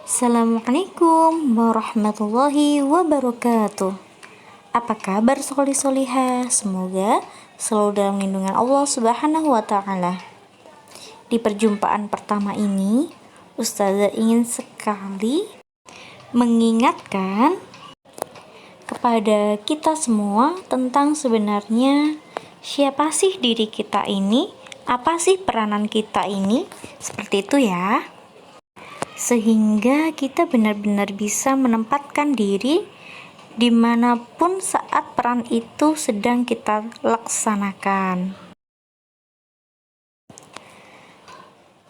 Assalamualaikum warahmatullahi wabarakatuh. Apa kabar solih-solihah? Semoga selalu dalam lindungan Allah Subhanahu wa Ta'ala. Di perjumpaan pertama ini, Ustazah ingin sekali mengingatkan kepada kita semua tentang sebenarnya siapa sih diri kita ini, apa sih peranan kita ini, seperti itu ya. Sehingga kita benar-benar bisa menempatkan diri dimanapun saat peran itu sedang kita laksanakan.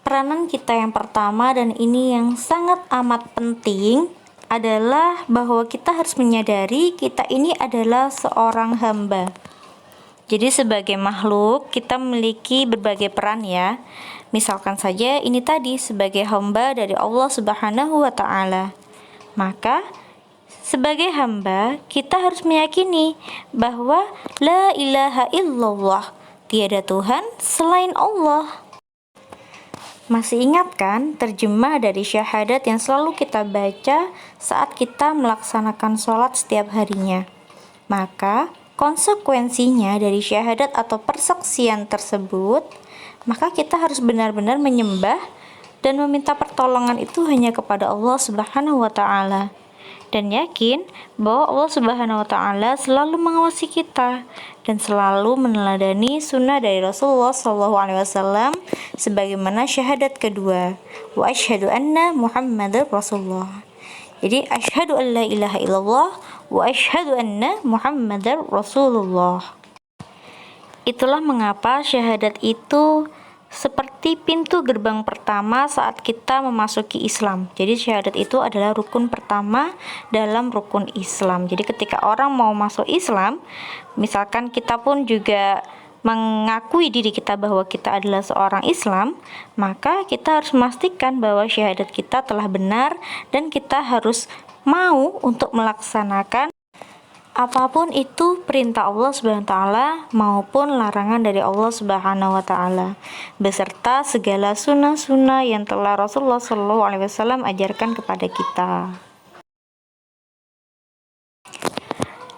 Peranan kita yang pertama dan ini yang sangat amat penting adalah bahwa kita harus menyadari kita ini adalah seorang hamba. Jadi sebagai makhluk kita memiliki berbagai peran ya. Misalkan saja ini tadi sebagai hamba dari Allah Subhanahu wa Ta'ala. Maka sebagai hamba kita harus meyakini bahwa la ilaha illallah, tiada Tuhan selain Allah. Masih ingat kan terjemah dari syahadat yang selalu kita baca saat kita melaksanakan sholat setiap harinya? Maka konsekuensinya dari syahadat atau persaksian tersebut, maka kita harus benar-benar menyembah dan meminta pertolongan itu hanya kepada Allah Subhanahu wa Ta'ala, dan yakin bahwa Allah Subhanahu wa Ta'ala selalu mengawasi kita dan selalu meneladani sunnah dari Rasulullah SAW sebagaimana syahadat kedua, wa asyhadu anna Muhammadar Rasulullah. Jadi asyhadu an la ilaha illallah wa asyhadu anna Muhammadar Rasulullah. Itulah mengapa syahadat itu seperti pintu gerbang pertama saat kita memasuki Islam. Jadi syahadat itu adalah rukun pertama dalam rukun Islam. Jadi ketika orang mau masuk Islam, misalkan kita pun juga mengakui diri kita bahwa kita adalah seorang Islam, maka kita harus memastikan bahwa syahadat kita telah benar dan kita harus mau untuk melaksanakan apapun itu perintah Allah Subhanahu wa Ta'ala maupun larangan dari Allah Subhanahu wa Ta'ala, beserta segala sunnah-sunnah yang telah Rasulullah SAW ajarkan kepada kita.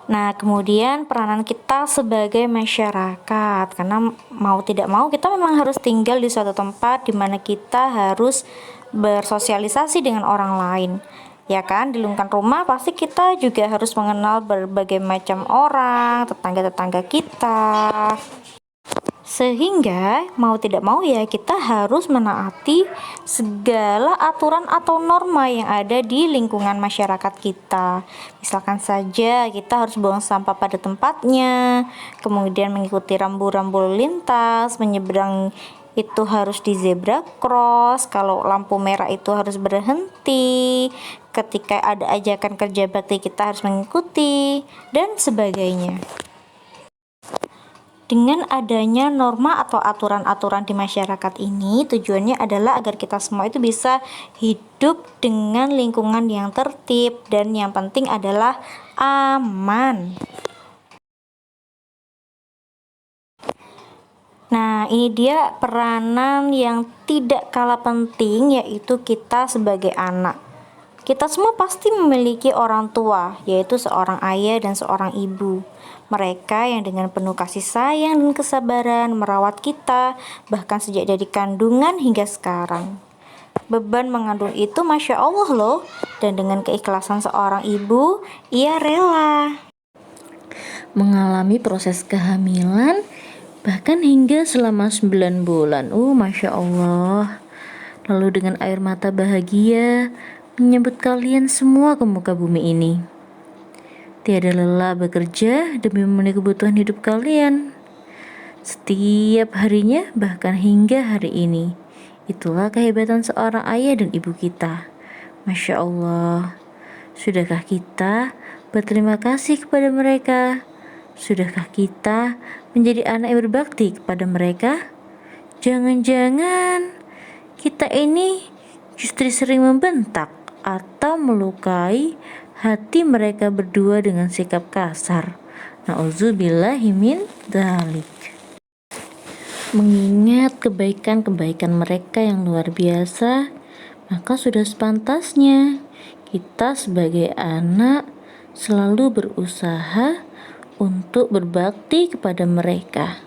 Nah, kemudian peranan kita sebagai masyarakat, karena mau tidak mau kita memang harus tinggal di suatu tempat di mana kita harus bersosialisasi dengan orang lain. Ya kan, di lingkungan rumah pasti kita juga harus mengenal berbagai macam orang, tetangga-tetangga kita. Sehingga mau tidak mau ya kita harus menaati segala aturan atau norma yang ada di lingkungan masyarakat kita. Misalkan saja kita harus buang sampah pada tempatnya, kemudian mengikuti rambu-rambu lalu lintas, menyeberang itu harus di zebra cross, kalau lampu merah itu harus berhenti, ketika ada ajakan kerja bakti kita harus mengikuti, dan sebagainya. Dengan adanya norma atau aturan-aturan di masyarakat ini, tujuannya adalah agar kita semua itu bisa hidup dengan lingkungan yang tertib dan yang penting adalah aman. Nah, ini dia peranan yang tidak kalah penting, yaitu kita sebagai anak. Kita semua pasti memiliki orang tua, yaitu seorang ayah dan seorang ibu. Mereka yang dengan penuh kasih sayang dan kesabaran merawat kita, bahkan sejak dari kandungan hingga sekarang. Beban mengandung itu Masya Allah loh, dan dengan keikhlasan seorang ibu, ia rela mengalami proses kehamilan, bahkan hingga selama 9 bulan. Masya Allah. Lalu dengan air mata bahagia, menyambut kalian semua ke muka bumi ini. Tiada lelah bekerja demi memenuhi kebutuhan hidup kalian. Setiap harinya, bahkan hingga hari ini. Itulah kehebatan seorang ayah dan ibu kita. Masya Allah. Sudahkah kita berterima kasih kepada mereka? Sudahkah kita menjadi anak yang berbakti kepada mereka? Jangan-jangan kita ini justru sering membentak atau melukai hati mereka berdua dengan sikap kasar. Na'udzubillahi min dzalik. Mengingat kebaikan-kebaikan mereka yang luar biasa, Maka sudah sepantasnya kita sebagai anak selalu berusaha untuk berbakti kepada mereka.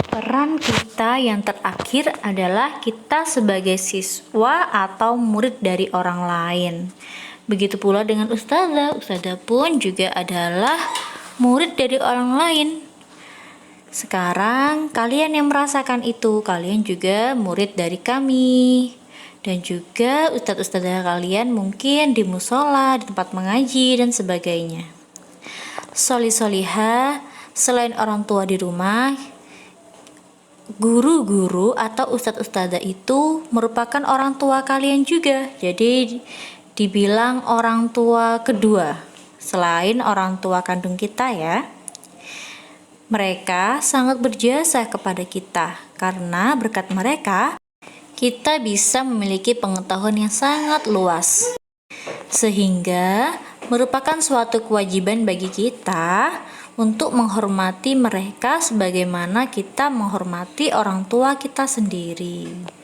Peran kita yang terakhir adalah kita sebagai siswa atau murid dari orang lain. Begitu pula dengan ustazah. Ustazah pun juga adalah murid dari orang lain. Sekarang kalian yang merasakan itu, kalian juga murid dari kami. Dan juga ustadz-ustadzah kalian mungkin di musola, di tempat mengaji, dan sebagainya. Solih-solihah, selain orang tua di rumah, guru-guru atau ustadz-ustadzah itu merupakan orang tua kalian juga. Jadi dibilang orang tua kedua, selain orang tua kandung kita ya. Mereka sangat berjasa kepada kita, karena berkat mereka, kita bisa memiliki pengetahuan yang sangat luas. Sehingga merupakan suatu kewajiban bagi kita untuk menghormati mereka sebagaimana kita menghormati orang tua kita sendiri.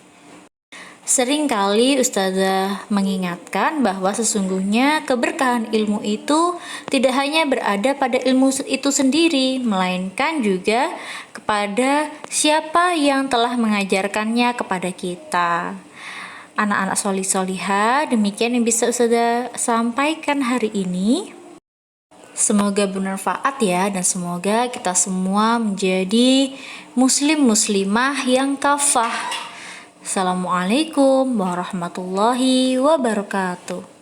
Seringkali ustazah mengingatkan bahwa sesungguhnya keberkahan ilmu itu tidak hanya berada pada ilmu itu sendiri, melainkan juga kepada siapa yang telah mengajarkannya kepada kita. Anak-anak solih-solihah, demikian yang bisa ustazah sampaikan hari ini. Semoga bermanfaat ya, dan semoga kita semua menjadi muslim-muslimah yang kafah. Assalamualaikum warahmatullahi wabarakatuh.